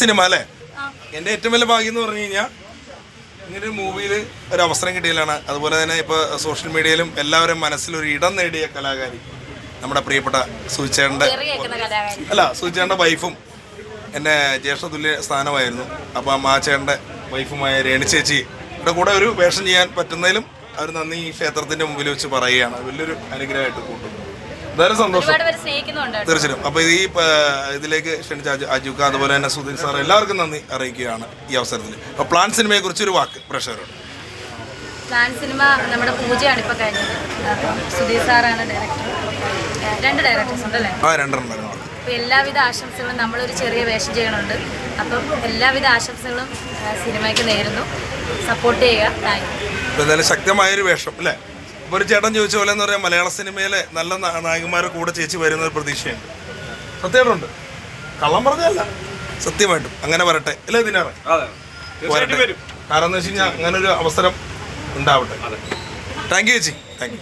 Cinema അല്ലേ? എൻ്റെ ഏറ്റവും വലിയ ഭാഗ്യം എന്ന് പറഞ്ഞു കഴിഞ്ഞാൽ ഇങ്ങനൊരു മൂവിയിൽ ഒരു അവസരം കിട്ടിയതിലാണ്. അതുപോലെ തന്നെ ഇപ്പോൾ സോഷ്യൽ മീഡിയയിലും എല്ലാവരും മനസ്സിലൊരു ഇടം നേടിയ കലാകാരി നമ്മുടെ പ്രിയപ്പെട്ട സൂചിച്ചേട്ടൻ്റെ സൂചിച്ചേട്ടൻ്റെ വൈഫും എൻ്റെ ജ്യേഷ്ഠ തുല്യ സ്ഥാനമായിരുന്നു. അപ്പം ആ ചേട്ടൻ്റെ വൈഫുമായ രേണു ചേച്ചി ഇവിടെ കൂടെ ഒരു വേഷം ചെയ്യാൻ പറ്റുന്നതിലും അവർ നന്ദി ഈ ക്ഷേത്രത്തിൻ്റെ മുമ്പിൽ വെച്ച് പറയുകയാണ്. വലിയൊരു അനുഗ്രഹമായിട്ട് കൂട്ടും. എന്തായാലും സന്തോഷം തീർച്ചയായും. അപ്പോൾ ഈ ഇതിലേക്ക് ക്ഷണിച്ച അജുക്ക അതുപോലെ തന്നെ സുധീർ സാർ എല്ലാവർക്കും നന്ദി അറിയിക്കുകയാണ് ഈ അവസരത്തിൽ. അപ്പോൾ പ്ലാൻ സിനിമയെ കുറിച്ച് ഒരു വാക്ക് പ്രേക്ഷകരോട്. പ്ലാൻ സിനിമ നമ്മുടെ പൂജയാണ് ഇപ്പോൾ കഴിഞ്ഞത്. സുധീർ സാറാണ് ഡയറക്ടർ. 2 ഡയറക്ടേഴ്സ് ഉണ്ടല്ലേ? രണ്ടെണ്ണം. അപ്പോൾ എല്ലാവിധ ആശംസകളും, നമ്മളൊരു ചെറിയ വേഷം ചെയ്യണുണ്ട്. അപ്പം എല്ലാവിധ ആശംസകളും സിനിമയ്ക്ക് നേരുന്നു. സപ്പോർട്ട് ചെയ്യുക. Thank you. എന്തായാലും ശക്തമായൊരു വേഷം അല്ലേ? ഇപ്പോൾ ഒരു ചേട്ടൻ ചോദിച്ച പോലെ എന്ന് പറയാം, മലയാള സിനിമയിലെ നല്ല നായകന്മാരെ കൂടെ ചേച്ചി വരുന്ന ഒരു പ്രതീക്ഷയുണ്ട്. സത്യമായിട്ടുണ്ട്, കള്ളം പറഞ്ഞല്ല, സത്യമായിട്ടും അങ്ങനെ വരട്ടെ അല്ലേ ദിനാറെ? വരട്ടെ. കാരണം എന്ന് വെച്ച് കഴിഞ്ഞാൽ അങ്ങനെ ഒരു അവസരം ഉണ്ടാവട്ടെ. താങ്ക് യു ചേച്ചി. Thank you.